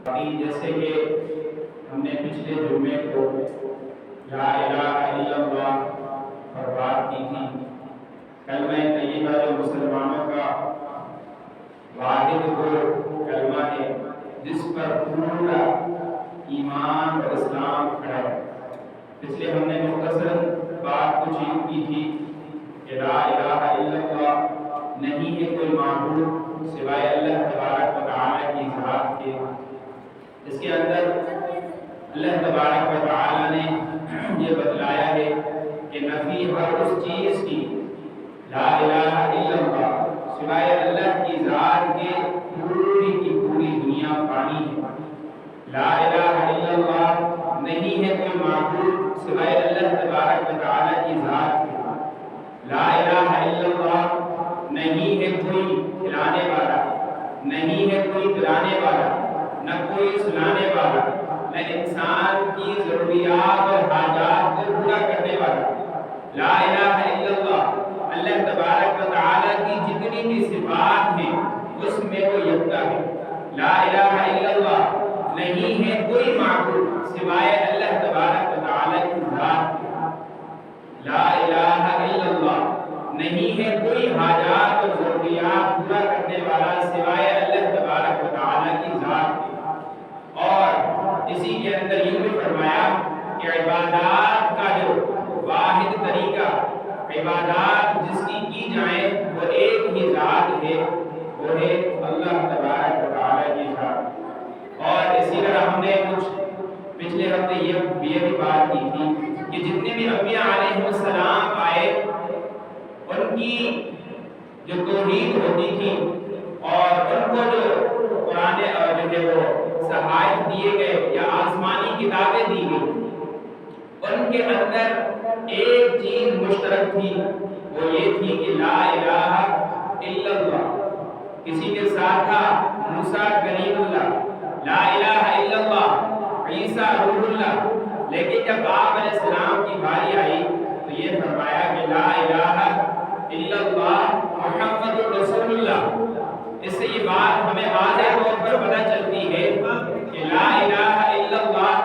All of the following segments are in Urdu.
جیسے کہ ہم نے پچھلے جمعے کو لا الہ الا اللہ پر بات کی تھی، کلمہ طیبہ جو مسلمانوں کا واحد وہ کلمہ ہے جس پر پورا ایمان اور اسلام کھڑا ہے۔ پچھلے ہم نے مختصر بات کچھ یوں کی تھی کہ لا الہ الا اللہ نہیں ہے کوئی معبود سوائے اللہ تبارک و تعالیٰ کی ذات کے۔ اس کے اندر اللہ تبارک و تعالیٰ نے یہ بتلایا ہے کہ نفی ہر اس چیز کی لا الہ الا اللہ سوائے اللہ کی ذات کے پوری کی پوری دنیا فانی ہے۔ لا الہ الا اللہ نہیں ہے کوئی معبود سوائے اللہ تبارک و تعالیٰ کی ذات کے۔ لا الہ الا اللہ نہیں ہے کوئی کھلانے والا، نہیں ہے کوئی پلانے والا، نہ کوئی سلانے والا، نہ انسان کی ضروریات اور حاجات کو پورا کرنے والا۔ لا الہ الا اللہ اللہ تبارک و تعالیٰ کی جتنی بھی صفات ہیں اس میں وہ یکتا ہے۔ لا الہ الا اللہ نہیں ہے کوئی معبود سوائے اللہ تبارک و تعالیٰ کی ذات کے۔ لا الہ الا اللہ نہیں ہے کوئی حاجات اور ضروریات پورا کرنے والا سوائے اللہ تبارک و تعالیٰ کی ذات کے۔ اور اسی کے اندر یوں بھی فرمایا کہ عبادات کا جو واحد طریقہ، عبادات جس کی جائیں وہ ایک ہی ذات ہے، وہ ہے اللہ تبارک و تعالیٰ کی ذات۔ اور اسی طرح ہم نے کچھ پچھلے ہفتے یہ بھی بات کی تھی کہ جتنے بھی انبیاء علیہ السلام آئے ان کی جو توحید ہوتی تھی اور ان کو جو قرآن جو ہے وہ صحائف دیے گئے یا آسمانی کتابیں دی گئی، ان کے اندر ایک چیز مشترک تھی، وہ یہ تھی کہ لا الہ الا اللہ۔ کسی کے ساتھ تھا موسیٰ کلیم اللہ، لا الہ الا اللہ عیسیٰ روح اللہ، لیکن جب آپ علیہ السلام کی باری آئی تو یہ فرمایا کہ لا الہ الا اللہ محمد رسول اللہ۔ اس سے یہ بات ہمیں واضح طور پر پتہ چلتی ہے کہ لا الہ الا اللہ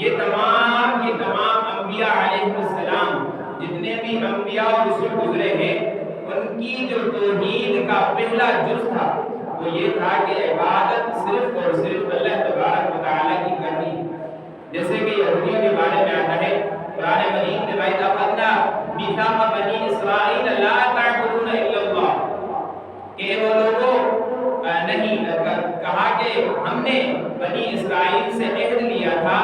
یہ تمام انبیاء علیہ السلام جتنے بھی انبیاء اور رسول گزرے ہیں ان کی جو توحید کا پہلا جز تھا وہ یہ تھا کہ عبادت صرف اور صرف اللہ تبارک و تعالیٰ کی کرنی ہے۔ جیسے کہ یہودیوں کے بارے میں آتا ہے قرآن مجید میں وَإِذْ أَخَذْنَا مِيثَاقَ بَنِي إِسْرَائِيلَ لَا تَعْبُدُونَ إِلَّا اللَّهَ کہ وہ لوگوں نہیں کہا کہ ہم نے بنی اسرائیل سے عہد لیا تھا،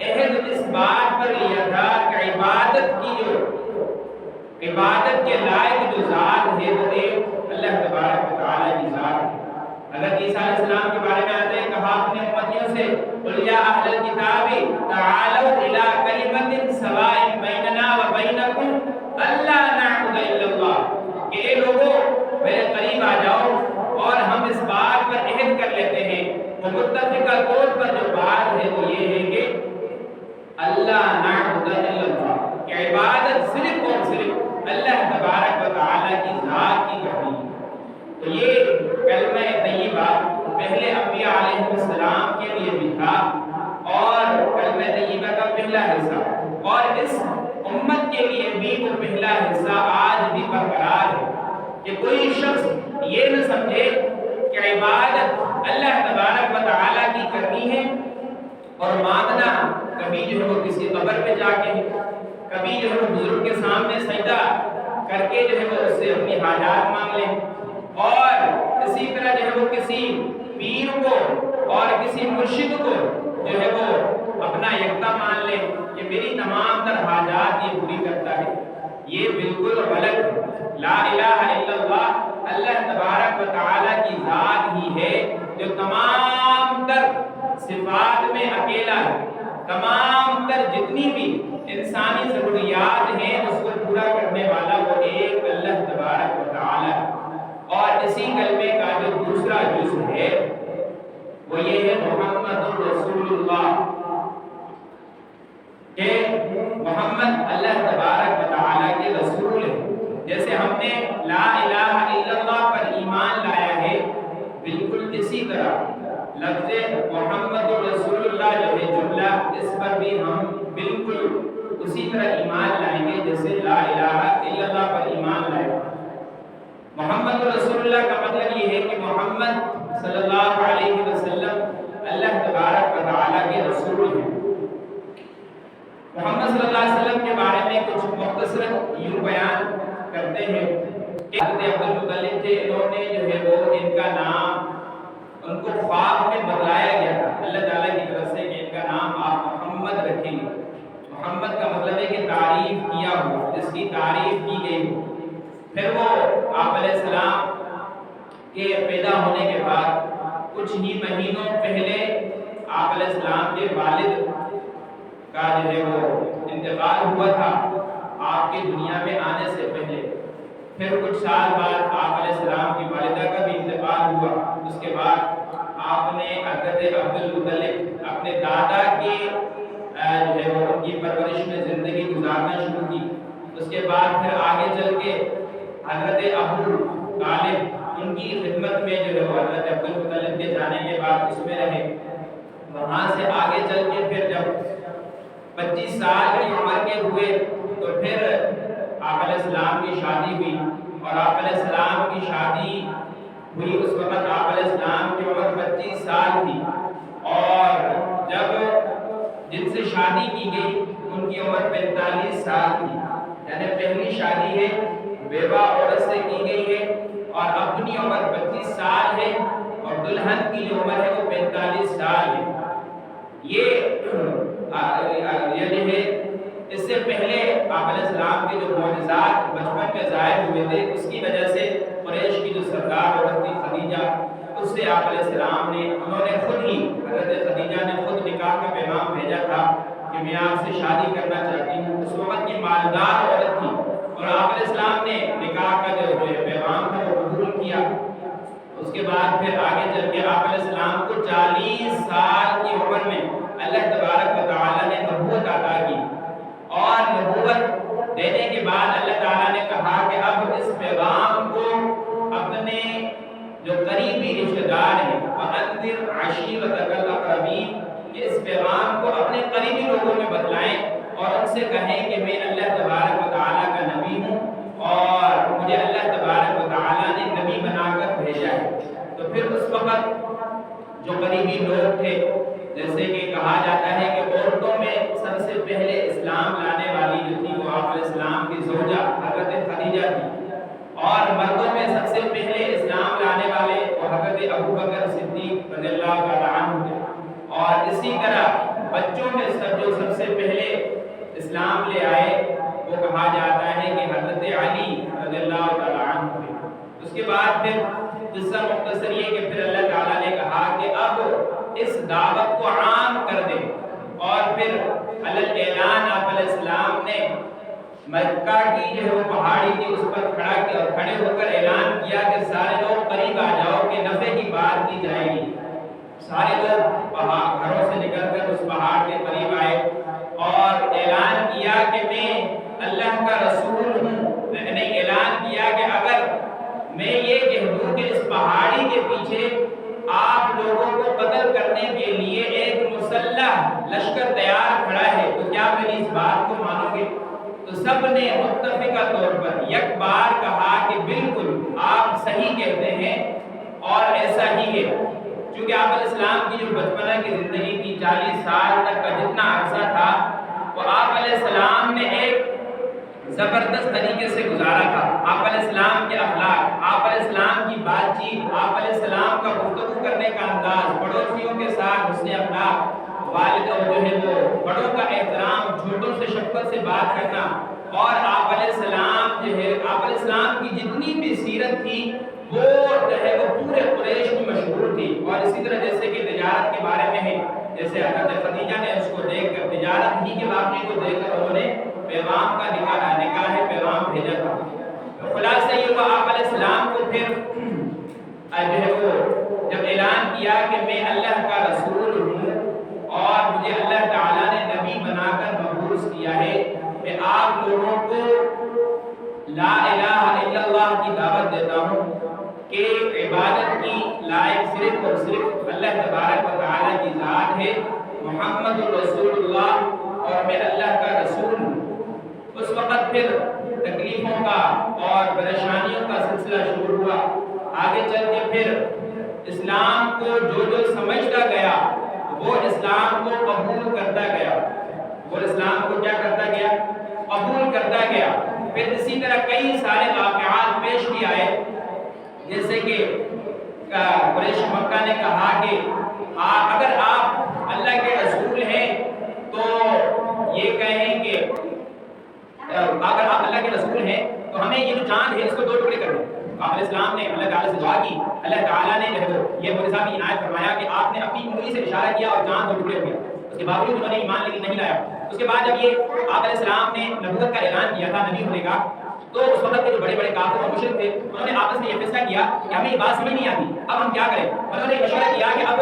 عہد اس بات پر لیا تھا کہ عبادت کے لائق جو ذات ہے وہ ایک اللہ تبارک و تعالیٰ کی ذات ہے۔ حضرت عیسیٰ علیہ السلام کے بارے میں آتے ہیں کہا اپنے امتیوں سے قُلْ يَا أَهْلَ الْكِتَابِ تَعَالَوْا إِلَىٰ كَلِمَةٍ سَوَاءٍ بَيْنَنَا وَبَيْنَكُمْ أَلَّا نَعْبُدَ إِلَّا اللَّهَ کہ اے لوگوں میرے قریب آ جاؤ اور ہم اس بات پر عہد کر لیتے ہیں، وہ متفقہ طور پر جو بات ہے وہ یہ ہے کہ اللہ نعبد الا اللہ کہ عبادت صرف اور صرف اللہ تبارک و تعالیٰ کی ذات کی کرنی ہے۔ تو یہ کلمہ طیبہ پہلے انبیاء علیہ السلام کے لیے بھی تھا اور کلمہ طیبہ کا پہلا حصہ، اور اس امت کے لیے بھی وہ پہلا حصہ آج بھی برقرار ہے کہ کوئی شخص یہ نہ سمجھے کہ عبادت اللہ تبارک و تعالیٰ کی کرنی ہے اور مانگنا کبھی جو ہے وہ کسی قبر پہ جا کے، کبھی جو ہے وہ بزرگ کے سامنے سجدہ کر کے جو ہے وہ اس سے اپنی حاجات مانگ لیں، اور اسی طرح جو ہے وہ کسی پیر کو اور کسی مرشد کو جو ہے وہ اپنا یکتا مان لے کہ میری تمام تر حاجات یہ پوری کرتا ہے۔ یہ بالکل غلط ہے۔ لا الہ الا اللہ اللہ تبارک و تعالیٰ کی ذات ہی ہے جو تمام تر صفات میں اکیلا ہے، تمام تر جتنی بھی انسانی ضروریات ہیں اس کو پورا کرنے والا وہ ایک اللہ تبارک و تعالیٰ ہے۔ اور اسی کلمے کا جو دوسرا جزء ہے وہ یہ ہے محمد رسول اللہ کہ محمد اللہ تبارک و تعالیٰ کے رسول ہے۔ جیسے ہم نے لا الہ الا اللہ پر ایمان لایا ہے، بالکل اسی طرح لفظ محمد لا الہ الا اللہ پر ایمان لائے۔ محمد رسول اللہ کا مطلب یہ ہے کہ محمد صلی اللہ علیہ وسلم اللہ تبارک و تعالیٰ کے رسول ہیں۔ محمد صلی اللہ علیہ وسلم کے بارے میں کچھ مختصر یوں بیان کرتے ہیں کہ حضرت عبد المطلب تھے، انہوں نے جو ہے وہ ان کا نام ان کو خواب میں بتلایا گیا تھا اللہ تعالیٰ کی طرف سے کہ ان کا نام آپ محمد رکھیں گے۔ محمد کا مطلب ہے کہ تعریف کیا ہو، جس کی تعریف کی گئی ہو۔ پھر وہ آپ علیہ السلام کے پیدا ہونے کے بعد کچھ ہی مہینوں پہلے آپ علیہ السلام کے والد کا جو ہے وہ انتقال ہوا تھا آپ کی دنیا میں آنے سے پہلے۔ پھر کچھ سال بعد آپ علیہ السلام کی والدہ کا بھی انتقال ہوا۔ اس کے بعد آپ نے حضرت عبد المطلب اپنے دادا کے جو ہے وہ ان کی پرورش میں زندگی گزارنا شروع کی۔ اس کے بعد پھر آگے چل کے حضرت ابو طالب ان کی خدمت میں جو ہے وہ حضرت عبد المطلب کے جانے کے بعد اس میں رہے۔ وہاں سے آگے چل کے پھر جب 25 سال کی عمر کے ہوئے تو پھر آپ علیہ السلام کی شادی ہوئی، اور آپ علیہ السلام کی شادی ہوئی اس وقت آپ علیہ السلام کی عمر 25 سال تھی، اور جب جن سے شادی کی گئی ان کی عمر 45 سال تھی۔ یعنی پہلی شادی ہے بیوہ عورت سے کی گئی ہے اور اپنی عمر 25 سال ہے، اور دلہن کی جو عمر ہے وہ 45 سال ہے۔ یہ ہے اس سے پہلے آپ علیہ السلام کے جو معجزات بچپن میں ظاہر ہوئے تھے، اس کی وجہ سے قریش کی جو سردار عورت تھی خدیجہ، اس سے آپ علیہ السلام نے انہوں نے خود ہی حضرت خدیجہ نے خود نکاح کا پیغام بھیجا تھا کہ میں آپ سے شادی کرنا چاہتی ہوں۔ اس وقت کی مالدار عورت تھی، اور آپ علیہ السلام نے نکاح کا جو پیغام تھا وہ قبول کیا۔ اس کے بعد پھر آگے چل کے آپ علیہ السلام کو 40 سال کی عمر میں اللہ تبارک و تعالیٰ نے نبوت عطا کی، اور نبوت دینے کے بعد اللہ تعالیٰ نے کہا کہ اب اس پیغام کو اپنے جو قریبی رشتہ دار ہیں وَأَنذِرْ عَشِيرَتَكَ الْأَقْرَبِينَ، کہ اس پیغام کو اپنے قریبی لوگوں میں بتلائیں اور ان سے کہیں کہ میں اللہ تبارک و تعالیٰ کا نبی ہوں اور مجھے اللہ تبارک و تعالیٰ نے نبی بنا کر بھیجا ہے۔ تو پھر اس وقت جو قریبی لوگ تھے، جیسے کہ کہا جاتا ہے کہ عورتوں میں سب سے پہلے اسلام لانے والی جو تھی وہ آپ علیہ السلام کی زوجہ حضرت خدیجہ تھی، اور مردوں میں سب سے پہلے اسلام لانے والے وہ حضرت ابو بکر صدیق رضی اللہ تعالیٰ عنہ تھے، اور اسی طرح بچوں میں سب سے پہلے اسلام لے آئے وہ کہا جاتا ہے کہ حضرت علی رضی اللہ تعالیٰ عنہ تھے۔ اس کے بعد پھر قصہ مختصر یہ کہ پھر اللہ تعالیٰ نے کہا کہ اب اس دعوت کو عام کر دے، اور پھر اعلان آپ علیہ السلام نے مکہ کی جو ہے وہ پہاڑی تھی اس پر کھڑے ہو کر اعلان کیا کہ سارے لوگ قریب آ جاؤ کہ نفع کی بات کی جائے گی۔ سارے لوگ گھروں سے نکل کر اس پہاڑ کے قریب آئے اور اعلان کیا کہ میں اللہ کا رسول ہوں۔ میں نے اعلان کیا کہ اگر میں یہ کہہ دوں کہ اس پہاڑی کے پیچھے آپ لوگوں کو قتل کرنے کے لیے ایک مسلح لشکر تیار کھڑا ہے تو کیا میری اس بات کو مانو گے؟ تو سب نے متفقہ طور پر یک بار کہا کہ بالکل آپ صحیح کہتے ہیں اور ایسا ہی ہے۔ چونکہ آپ علیہ السلام کی جو بچپنا کی زندگی کی 40 سال تک کا جتنا عرصہ تھا وہ آپ علیہ السلام نے ایک زبردست طریقے سے گزارا تھا۔ آپ علیہ السلام کے اخلاق، آپ علیہ السلام کی بات چیت، آپ علیہ السلام کا گفتگو کرنے کا انداز، پڑوسیوں کے ساتھ حسن اخلاق، والد اور جو ہے وہ بڑوں کا احترام، چھوٹوں سے شفقت سے بات کرنا، اور آپ علیہ السلام جو ہے آپ علیہ السلام کی جتنی بھی سیرت تھی وہ جو ہے وہ پورے قریش میں مشہور تھی۔ اور اسی طرح جیسے کہ تجارت کے بارے میں ہے، جیسے حضرت خدیجہ نے اس کو دیکھ کر تجارت ہی کے واقعے کو دیکھ کر انہوں نے پیغام کا نکاح پیغام بھیجا تھا۔ تو خلاصہ یہ ہوا آپ علیہ السلام کو پھر جو ہے وہ جب اعلان کیا کہ میں اللہ کا رسول ہوں اور مجھے اللہ تعالیٰ نے نبی بنا کر مبعوث کیا ہے، میں آپ لوگوں کو لا الہ الا اللہ کی دعوت دیتا ہوں کہ عبادت کی لائق صرف اور صرف اللہ تبارک و تعالیٰ کی ذات ہے، محمد رسول اللہ اور میں اللہ کا رسول ہوں۔ اس وقت پھر آگے چل کے پھر اسلام کو جو سمجھتا گیا وہ اسلام کو قبول کرتا گیا، وہ اسلام کو کیا کرتا گیا؟ قبول کرتا گیا۔ پھر اسی طرح کئی سارے واقعات پیش بھی آئے، جیسے کہ قریش مکہ نے کہا کہ اگر آپ اللہ کے رسول ہیں تو یہ کہیں کہ اگر آپ اللہ کے رسول ہیں تو ہمیں یہ جو چاند ہے اس کو 2 ٹکڑے کر دیں۔ آپ علیہ السلام نے اللہ تعالیٰ سے دعا کی، اللہ تعالیٰ نے یہ معجزہ بھی عنایت فرمایا کہ آپ نے اپنی انگلی سے اشارہ کیا اور چاند 2 ٹکڑے ہو گیا۔ اس کے باوجود انہوں نے ایمان لیکن نہیں لایا۔ اس کے بعد جب یہ آپ علیہ السلام نے نبوت کا اعلان کیا تھا نبی ہونے کا، تو اس وقت کے جو بڑے بڑے کافر اور مشرک تھے انہوں نے آپس میں یہ فیصلہ کیا کہ ہمیں یہ بات سمجھ نہیں آتی، اب ہم کیا کریں؟ انہوں نے مشورہ کیا کہ اب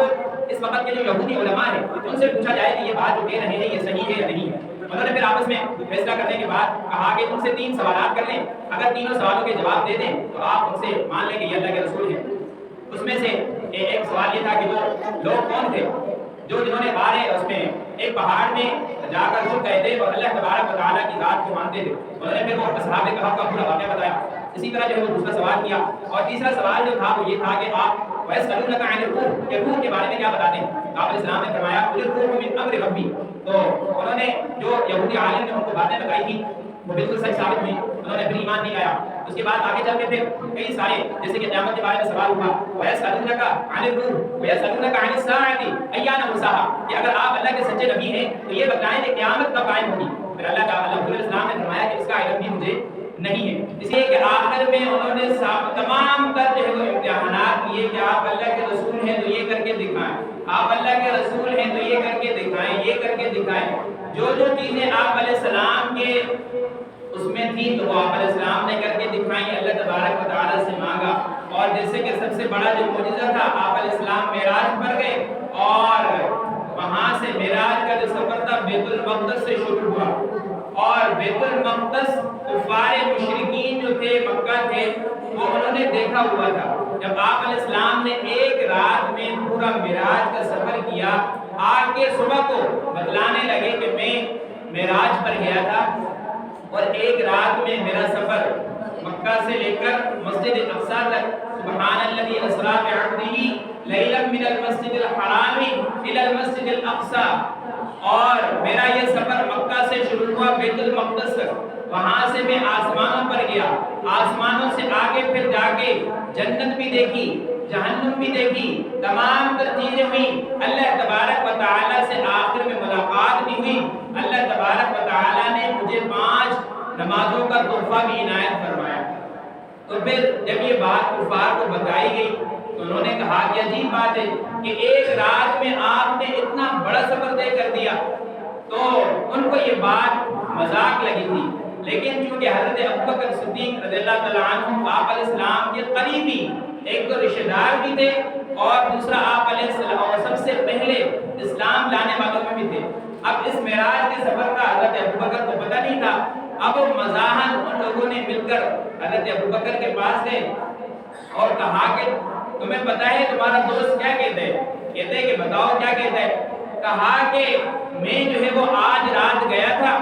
اس وقت کے جو یہودی علماء ہیں ان سے پوچھا جائے کہ یہ بات جو کہہ رہے ہیں یہ صحیح ہے یا نہیں ہے۔ انہوں نے پھر آپس میں فیصلہ کرنے کے بعد کہا کہ ان سے 3 سوالات کر لیں، اگر تینوں سوالوں کے جواب دے دیں تو آپ ان سے مان لیں کہ یہ اللہ کے رسول ہیں۔ اس میں سے ایک سوال یہ تھا کہ وہ لوگ کون تھے جنہوں نے بارے اس میں ایک پہاڑ میں جا کر چھپ گئے تھے اور اللہ تبارک و تعالیٰ کی ذات کو مانتے تھے۔ انہوں نے پھر وہ اصحاب کہف کا پورا واقعہ بتایا۔ اسی طرح جو ہے وہ دوسرا سوال کیا، اور تیسرا سوال جو تھا وہ یہ تھا کہ آپ وَيَسْأَلُونَكَ عَنِ الرُّوحِ کہ روح کے بارے میں کیا بتاتے ہیں؟ آپ علیہ السلام نے فرمایا قُلِ الرُّوحُ مِنْ أَمْرِ رَبِّي۔ تو انہوں نے جو یہودی عالم نے ان کو باتیں بتائی تھی وہ بالکل سچ ثابت ہوئی، انہوں نے پھر ایمان نہیں لایا۔ اس کے بعد آگے چل کے پھر کئی سارے جیسے کہ قیامت کے بارے میں سوال ہوا، وَيَسْأَلُونَكَ عَنِ الرُّوحِ وَيَسْأَلُونَكَ عَنِ السَّاعَةِ أَيَّانَ مُرْسَاهَا کہ اگر آپ اللہ کے سچے نبی ہیں تو یہ بتائیں کہ قیامت کب قائم ہوگی؟ پھر اللہ تعالیٰ علیہ السلام نے فرمایا کہ اس کا علم بھی مجھے نہیں ہے۔ اس لیے کہ آخر میں انہوں نے تمام تر جو ہے وہ امتحانات لیے کہ آپ اللہ کے رسول ہیں تو یہ کر کے دکھائیں، آپ اللہ کے رسول ہیں تو یہ کر کے دکھائیں، یہ کر کے دکھائیں۔ جو چیزیں آپ علیہ السلام کے اس میں تھی تو وہ آپ علیہ السلام نے کر کے دکھائیں، اللہ تبارک و تعالیٰ سے مانگا۔ اور جیسے کہ سب سے بڑا جو معجزہ تھا، آپ علیہ السلام معراج پر گئے اور وہاں سے معراج کا جو سفر تھا بیت المقدس سے شروع ہوا، اور بیت المقدس کفار مشرکین جو تھے مکہ تھے وہ انہوں نے دیکھا ہوا تھا۔ جب آپ علیہ السلام نے ایک رات میں پورا معراج کا سفر کیا، آج کے صبح کو بتلانے لگے کہ میں معراج پر گیا تھا اور ایک رات میں میرا سفر مکہ سے لے کر مسجد اقصی تک، سبحان الذی اسری بعبدہ لیلا من المسجد الحرام الی المسجد الاقصی، اور میرا یہ سفر مکہ سے شروع ہوا بیت المقدس تک، وہاں سے میں آسمانوں پر گیا، آسمانوں سے آگے پھر جا کے جنت بھی دیکھی، جہنم بھی دیکھی، تمام تر چیزیں ہوئی، اللہ تبارک و تعالیٰ سے آخر میں ملاقات بھی ہوئی۔ اللہ تبارک و تعالیٰ نے مجھے 5 نمازوں کا تحفہ بھی عنایت فرمایا۔ تو پھر جب یہ بات کفار کو بتائی گئی تو انہوں نے کہا کہ عجیب بات ہے کہ ایک رات میں آپ نے اتنا بڑا سفر طے کر دیا۔ تو ان کو یہ بات مذاق لگی تھی، لیکن چونکہ حضرت ابوبکر صدیق رضی اللہ تعالیٰ عنہ آپ علیہ السلام کے قریبی ایک تو رشتہ دار بھی تھے اور دوسرا آپ علیہ السلام اور سب سے پہلے اسلام لانے والوں میں بھی تھے۔ اب اس معراج کے سفر کا حضرت ابوبکر کو پتہ نہیں تھا۔ اب مزاحن ان لوگوں نے مل کر حضرت ابوبکر کے پاس گئے اور کہا کہ تمہیں پتہ ہے تمہارا دوست کیا کہتا ہے؟ کہتے ہیں کہ بتاؤ کیا کہتا ہے؟ کہا کہ میں جو ہے وہ آج رات گیا تھا،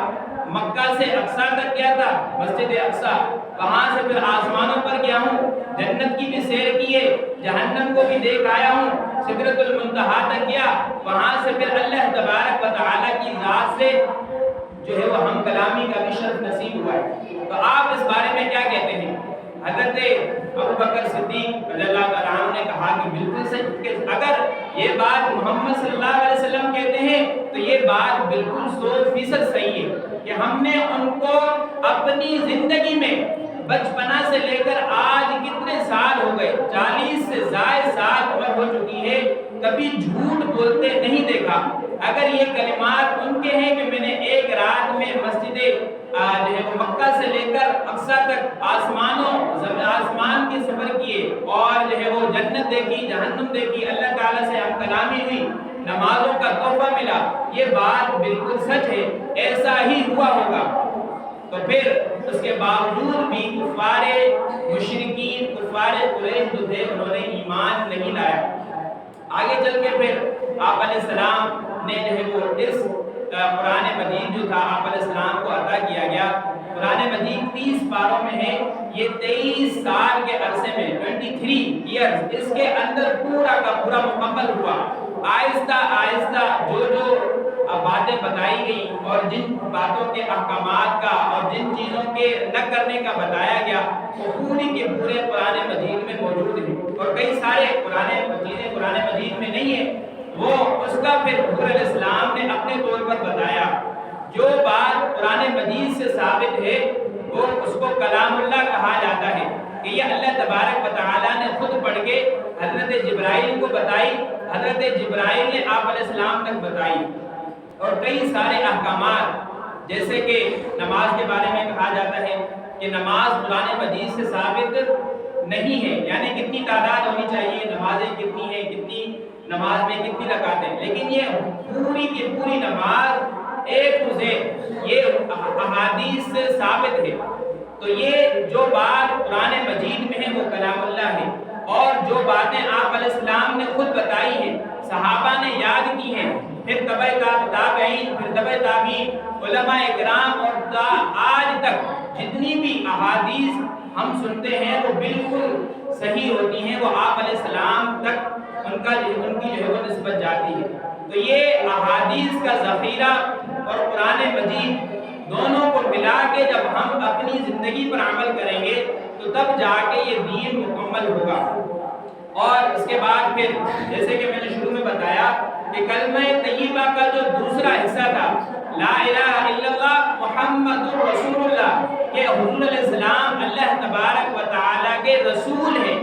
مکہ سے اقصی تک گیا تھا، مسجد اقصی، وہاں سے پھر آسمانوں پر گیا ہوں، جنت کی بھی سیر کی ہے، جہنم کو بھی دیکھ آیا ہوں، سدرۃ المنتہا تک گیا، وہاں سے پھر اللہ تبارک و تعالیٰ کی ذات سے جو ہے وہ ہم کلامی کا بھی شرف نصیب ہوا ہے۔ تو آپ اس بارے میں کیا کہتے ہیں؟ حضرت ابوبکر صدیق رضی اللہ تعالیٰ عنہ نے کہا کہ بالکل سچ، کہ اگر یہ بات محمد صلی اللہ علیہ وسلم کہتے ہیں تو یہ بات بالکل 100% صحیح ہے کہ ہم نے ان کو اپنی زندگی میں بچپنا سے لے کر آج کتنے سال ہو گئے، 40 سے زائد سال عمر ہو چکی ہے، کبھی جھوٹ بولتے نہیں دیکھا۔ اگر یہ کلمات ان کے ہیں کہ میں نے ایک رات میں مسجد جو ہے مکہ سے لے کر اقصی تک آسمان کے سفر کیے اور جو ہے وہ جنت دیکھی، جہنم دیکھی، اللہ تعالیٰ سے ہم کلامی ہوئی، نمازوں کا تحفہ ملا، یہ بات بالکل سچ ہے، ایسا ہی ہوا ہوگا۔ تو پھر اس کے باوجود بھی کفار مشرکین، کفار قریش جو تھے انہوں نے ایمان نہیں لایا۔ آگے چل کے پھر آپ علیہ السلام نے جو ہے وہ اس قرآن مجید جو تھا آپ علیہ السلام کو عطا کیا گیا۔ قرآن مجید 30 پاروں میں ہے، یہ 23 سال کے عرصے میں 23 ایئرز اس کے اندر پورا کا پورا مکمل ہوا۔ آہستہ آہستہ جو باتیں بتائی گئی اور جن باتوں کے احکامات کا اور جن چیزوں کے نہ کرنے کا بتایا گیا وہ پوری کے پورے قرآن مجید میں موجود ہیں، اور کئی سارے چیزیں قرآن مجید میں نہیں ہیں، وہ اس کا پھر حضور علیہ السلام نے اپنے طور پر بتایا۔ جو بات قرآن مجید سے ثابت ہے وہ اس کو کلام اللہ کہا جاتا ہے، کہ یہ اللہ تبارک و تعالیٰ نے خود پڑھ کے حضرت جبرائیل کو بتائی، حضرت جبرائیل نے آپ علیہ السلام تک بتائی۔ اور کئی سارے احکامات جیسے کہ نماز کے بارے میں کہا جاتا ہے کہ نماز قرآن مجید سے ثابت نہیں ہے، یعنی کتنی تعداد ہونی چاہیے، نمازیں کتنی ہیں، کتنی نماز میں کتنی رکعتیں، لیکن یہ پوری کی پوری نماز ایک یہ احادیث سے ثابت ہے۔ تو یہ جو بات قرآن مجید میں ہے وہ کلام اللہ ہے، اور جو باتیں آپ علیہ السلام نے خود بتائی ہیں، صحابہ نے یاد کی ہیں، پھر تابعین، پھر تبع تابعین، علماء اکرام، اور آج تک جتنی بھی احادیث ہم سنتے ہیں وہ بالکل صحیح ہوتی ہیں، وہ آپ علیہ السلام تک ان کی جو ہے وہ نسبت جاتی ہے۔ تو یہ احادیث کا ذخیرہ اور قرآن مجید دونوں کو ملا کے جب ہم اپنی زندگی پر عمل کریں گے تو تب جا کے یہ دین مکمل ہوگا۔ اور اس کے بعد پھر جیسے کہ میں نے شروع میں بتایا کہ کلمہ طیبہ کا جو دوسرا حصہ تھا، لا الہ الا اللہ محمد رسول اللہ، کہ حضور علیہ السلام اللہ تبارک و تعالیٰ کے رسول ہیں،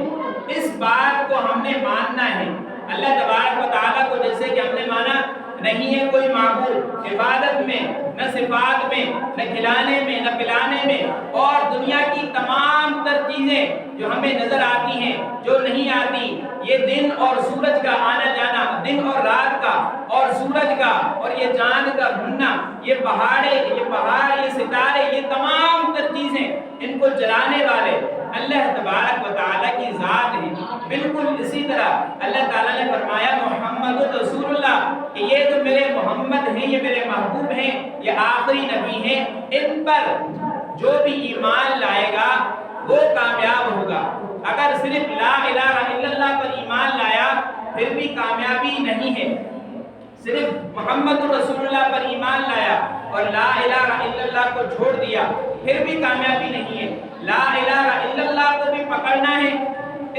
اس بات کو ہم نے ماننا ہے۔ اللہ تبارک و تعالیٰ کو جیسے کہ ہم نے مانا نہیں ہے کوئی معبود، عبادت میں، نہ صفات میں، نہ کھلانے میں، نہ پلانے میں، اور دنیا کی تمام تر چیزیں جو ہمیں نظر آتی ہیں، جو نہیں آتی، یہ دن اور سورج کا آنا جانا، دن اور رات کا، اور سورج کا، اور یہ چاند کا گھومنا، یہ پہاڑ، یہ ستارے، یہ تمام تر چیزیں، ان کو چلانے والے اللہ تبارک و تعالیٰ کی ذات ہے۔ بالکل اسی طرح اللہ تعالیٰ نے فرمایا محمد رسول اللہ، کہ یہ جو میرے محمد ہیں، یہ میرے محبوب ہیں، یہ آخری نبی ہیں، ان پر جو بھی ایمان لائے گا وہ کامیاب ہوگا۔ اگر صرف لا الہ الا اللہ پر ایمان لایا پھر بھی کامیابی نہیں ہے، صرف محمد رسول اللہ پر ایمان لایا اور لا الہ الا اللہ کو چھوڑ دیا پھر بھی کامیابی نہیں ہے۔ لا الہ الا اللہ کو بھی پکڑنا ہے،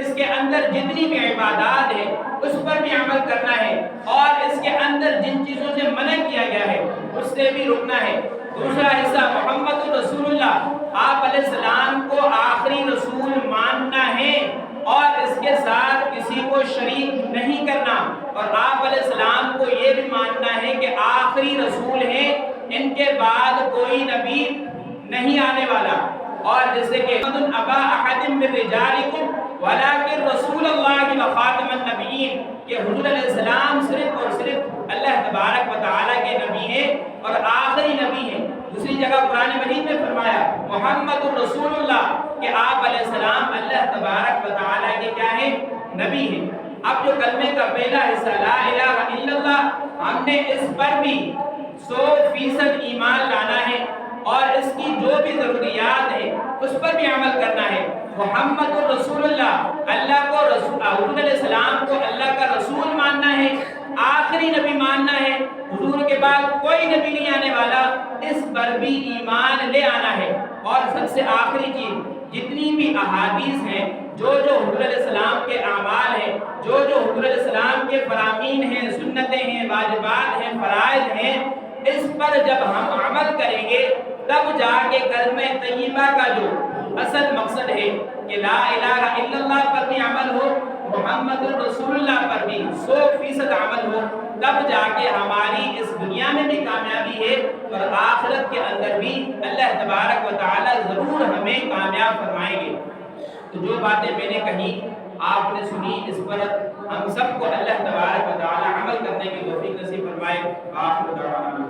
اس کے اندر جتنی بھی عبادات ہے اس پر بھی عمل کرنا ہے، اور اس کے اندر جن چیزوں سے منع کیا گیا ہے اس سے بھی رکنا ہے۔ دوسرا حصہ محمد رسول اللہ، آپ علیہ السلام کو آخری رسول ماننا ہے، اور اس کے ساتھ کسی کو شریک نہیں کرنا، اور آپ علیہ السلام کو یہ بھی ماننا ہے کہ آخری رسول ہیں، ان کے بعد کوئی نبی نہیں آنے والا۔ اور جیسے کہ ابا احد من رجالکم ولکن رسول اللہ و خاتم النبیین، کہ حضور علیہ السلام صرف اور صرف اللہ تبارک و تعالیٰ کے نبی ہیں اور آخری نبی ہیں۔ دوسری جگہ قرآن مجید میں فرمایا محمد رسول اللہ، کہ آپ علیہ السلام اللہ تبارک و تعالیٰ کے کیا ہیں؟ نبی ہیں۔ اب جو کلمے کا پہلا حصہ لا الہ الا اللہ، ہم نے اس پر بھی 100% ایمان لانا ہے، اور اس کی جو بھی ضروریات ہیں اس پر بھی عمل کرنا ہے۔ محمد رسول اللہ، اللہ کو رسول، حضور علیہ السلام کو اللہ کا رسول ماننا ہے، آخری نبی ماننا ہے، حضور کے بعد کوئی نبی نہیں آنے والا، اس پر بھی ایمان لے آنا ہے۔ اور سب سے آخری چیز، جتنی بھی احادیث ہیں، جو حضور علیہ السلام کے اعمال ہیں، جو حضور علیہ السلام کے فرامین ہیں، سنتیں ہیں، واجبات ہیں، فرائض ہیں، اس پر جب ہم عمل کریں گے تب جا کے کلمہ طیبہ کا جو اصل مقصد ہے کہ لا الہ الا اللہ پر بھی عمل ہو، محمد رسول اللہ پر بھی 100% عمل ہو، تب جا کے ہماری اس دنیا میں بھی کامیابی ہے، اور آخرت کے اندر بھی اللہ تبارک و تعالی ضرور ہمیں کامیاب فرمائیں گے۔ تو جو باتیں میں نے کہی آپ نے سنی، اس پر ہم سب کو اللہ تبارک و تعالی عمل کرنے کی توفیق نصیب فرمائے۔ آخر دعوانا